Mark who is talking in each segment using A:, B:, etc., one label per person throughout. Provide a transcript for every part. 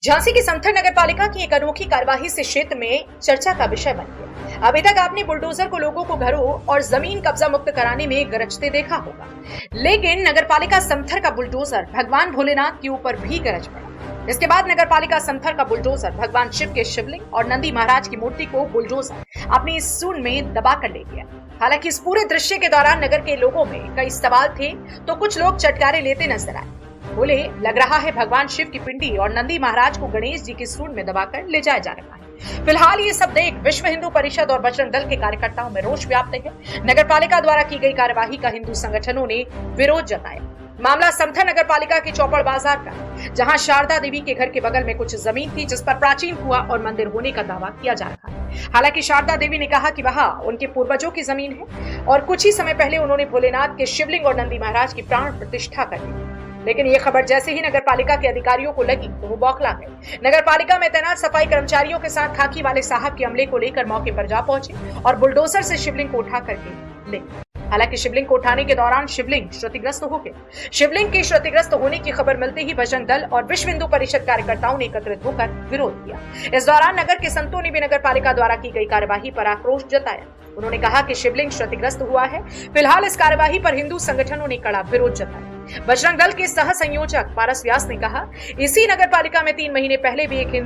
A: झांसी की समथर नगर पालिका की एक अनोखी कार्यवाही से क्षेत्र में चर्चा का विषय बन गया। अभी तक आपने बुलडोजर को लोगों को घरों और जमीन कब्जा मुक्त कराने में गरजते देखा होगा, लेकिन नगर पालिका समथर का बुलडोजर भगवान भोलेनाथ के ऊपर भी गरज पड़ा। इसके बाद नगर पालिका समथर का बुलडोजर भगवान शिव के शिवलिंग और नंदी महाराज की मूर्ति को बुलडोजर अपनी सूंड में दबा कर ले गया। हालांकि इस पूरे दृश्य के दौरान नगर के लोगों में कई सवाल थे, तो कुछ लोग चटकारे लेते नजर आए। बोले, लग रहा है भगवान शिव की पिंडी और नंदी महाराज को गणेश जी की सूंड में दबाकर ले जाया जा रहा है। फिलहाल ये सब देख विश्व हिंदू परिषद और बजरंग दल के कार्यकर्ताओं में रोष व्याप्त है। नगर पालिका द्वारा की गई कार्यवाही का हिंदू संगठनों ने विरोध जताया। मामला समथर नगर पालिका की चौपड़ बाजार का, जहां शारदा देवी के घर के बगल में कुछ जमीन थी जिस पर प्राचीन कुआं और मंदिर होने का दावा किया जा रहा है। हालांकि शारदा देवी ने कहा कि वहां उनके पूर्वजों की जमीन है और कुछ ही समय पहले उन्होंने भोलेनाथ के शिवलिंग और नंदी महाराज की प्राण प्रतिष्ठा कर दी। लेकिन ये खबर जैसे ही नगर पालिका के अधिकारियों को लगी तो वो बौखला गए। नगर पालिका में तैनात सफाई कर्मचारियों के साथ खाकी वाले साहब के अमले को लेकर मौके पर जा पहुंचे और बुलडोजर से शिवलिंग को उठा करके ले। हालांकि शिवलिंग को उठाने के दौरान शिवलिंग क्षतिग्रस्त हो गया। शिवलिंग के क्षतिग्रस्त होने की खबर मिलते ही बजरंग दल और विश्व हिंदू परिषद कार्यकर्ताओं ने एकत्रित होकर विरोध किया। इस दौरान नगर के संतों ने भी नगर पालिका द्वारा की गई कार्यवाही पर आक्रोश जताया। उन्होंने कहा कि शिवलिंग क्षतिग्रस्त हुआ है। फिलहाल इस कार्यवाही पर हिंदू संगठनों ने कड़ा विरोध जताया। बजरंग दल के सह संयोजक पारस व्यास ने कहा, इसी नगर पालिका में 3 महीने पहले भी एक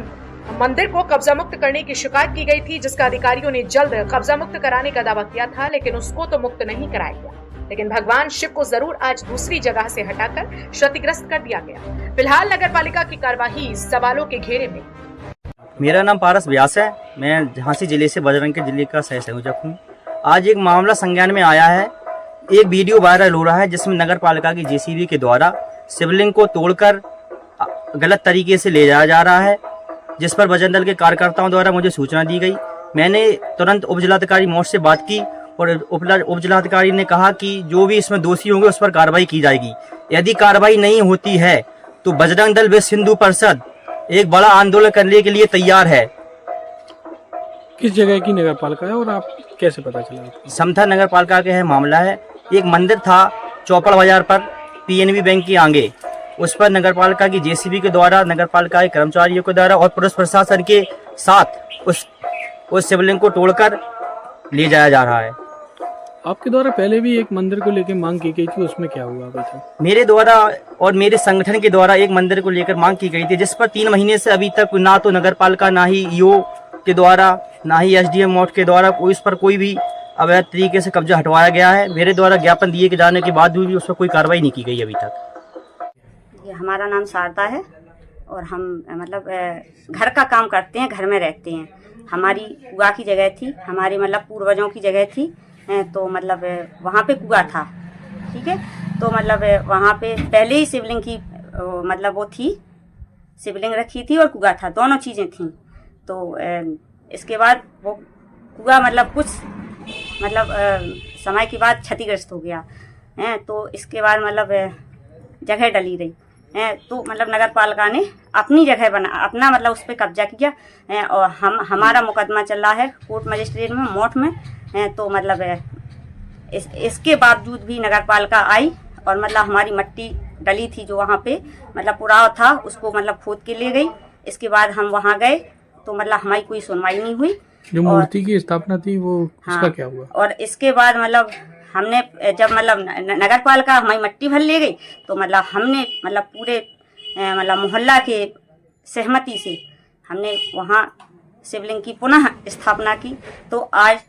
A: मंदिर को कब्जा मुक्त करने की शिकायत की गई थी, जिसका अधिकारियों ने जल्द कब्जा मुक्त कराने का दावा किया था, लेकिन उसको तो मुक्त नहीं कराया गया। लेकिन भगवान शिव को जरूर आज दूसरी जगह से हटाकर क्षतिग्रस्त कर दिया गया। फिलहाल नगर पालिका की कार्यवाही सवालों के घेरे में।
B: मेरा नाम पारस व्यास है। मैं झांसी जिले से बजरंग के जिले का सह संयोजक हूँ। आज एक मामला संज्ञान में आया है। एक वीडियो वायरल हो रहा है जिसमें नगर पालिका की जेसीबी के द्वारा शिवलिंग को तोड़कर गलत तरीके से ले जाया जा रहा है, जिस पर बजरंग दल के कार्यकर्ताओं द्वारा मुझे सूचना दी गई। मैंने तुरंत उप जिलाधिकारी मौत से बात की और उप जिलाधिकारी ने कहा कि जो भी इसमें दोषी होंगे उस पर कार्रवाई की जाएगी। यदि कार्रवाई नहीं होती है तो बजरंग दल विश्व हिंदू परिषद एक बड़ा आंदोलन करने के लिए तैयार है।
C: किस जगह की नगर पालिका है और आप कैसे पता चला?
B: समथर नगर पालिका के है मामला है। एक मंदिर था चौपड़ बाजार पर पीएनबी बैंक के आगे, उस पर नगर पालिका की जेसीबी के द्वारा, नगर पालिका के कर्मचारियों के द्वारा और पुलिस प्रशासन के साथ उस शिवलिंग को तोड़कर ले जाया जा रहा है।
C: आपके द्वारा पहले भी एक मंदिर को लेकर मांग की गई थी, उसमें क्या हुआ अभी तक?
B: मेरे द्वारा और मेरे संगठन के द्वारा एक मंदिर को लेकर मांग की गई थी, जिस पर 3 महीने से अभी तक ना तो नगर पालिका, ना ही ईओ के द्वारा, ना ही एसडीएम मौत के द्वारा उस पर कोई भी अवैध तरीके से कब्जा हटवाया गया है। मेरे द्वारा ज्ञापन दिए जाने के बाद भी उस पर कोई कार्रवाई नहीं की गई अभी तक।
D: हमारा नाम शारदा है और हम मतलब घर का काम करते हैं, घर में रहते हैं। हमारी कुआं की जगह थी, हमारी मतलब पूर्वजों की जगह थी, तो मतलब वहाँ पे कुआं था, ठीक है। तो मतलब वहाँ पे पहले ही शिवलिंग की मतलब वो थी, शिवलिंग रखी थी और कुआं था, दोनों चीज़ें थीं। तो इसके बाद वो कुआं मतलब कुछ मतलब समय के बाद क्षतिग्रस्त हो गया है। तो इसके बाद मतलब जगह डली रही है, तो मतलब नगर पालिका ने अपनी जगह अपना मतलब उस पर कब्जा किया है और हमारा मुकदमा चल रहा है कोर्ट मजिस्ट्रेट में, मोट में है। तो मतलब इसके बावजूद भी नगर पालिका आई और मतलब हमारी मट्टी डली थी जो वहाँ पे मतलब पुराव था, उसको मतलब खोद के ले गई। इसके बाद हम वहाँ गए तो मतलब हमारी कोई सुनवाई नहीं हुई।
C: जो मूर्ति की स्थापना थी वो उसका क्या हुआ? और
D: इसके बाद मतलब हमने जब मतलब नगर पालिका हमारी मट्टी भर ले गई तो मतलब हमने मतलब पूरे मतलब मोहल्ला के सहमति से हमने वहाँ शिवलिंग की पुनः स्थापना की। तो आज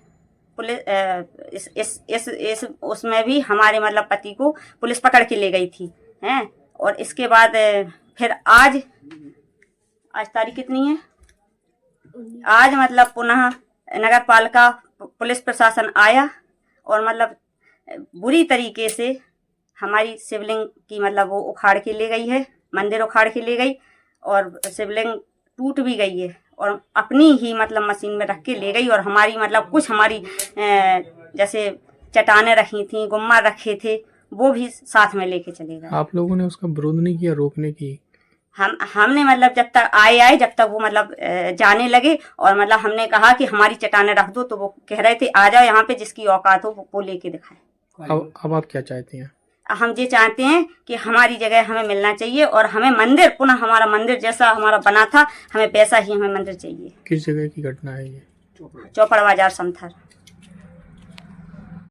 D: पुलिस इस उसमें भी हमारे मतलब पति को पुलिस पकड़ के ले गई थी हैं। और इसके बाद फिर आज तारीख कितनी है? आज मतलब पुनः नगर पालिका पुलिस प्रशासन आया और मतलब बुरी तरीके से हमारी शिवलिंग की मतलब वो उखाड़ के ले गई है, मंदिर उखाड़ के ले गई और शिवलिंग टूट भी गई है और अपनी ही मतलब मशीन में रख के ले गई। और हमारी मतलब कुछ हमारी जैसे चट्टानें रखी थी, गुम्मा रखे थे, वो भी साथ में लेके चले गए।
C: आप लोगों ने उसका विरोध नहीं किया, रोकने की?
D: हमने मतलब जब तक आए जब तक वो मतलब जाने लगे और मतलब हमने कहा कि हमारी चट्टानें रख दो, तो वो कह रहे थे आ जाओ यहाँ पे, जिसकी औकात हो वो लेके दिखाए।
C: अब आप क्या चाहती हैं?
D: हम ये चाहते हैं कि हमारी जगह हमें मिलना चाहिए और हमें मंदिर पुनः हमारा मंदिर जैसा हमारा बना था हमें वैसा ही हमें मंदिर चाहिए।
C: किस जगह की घटना है ये?
D: चौपड़ बाजार समथर।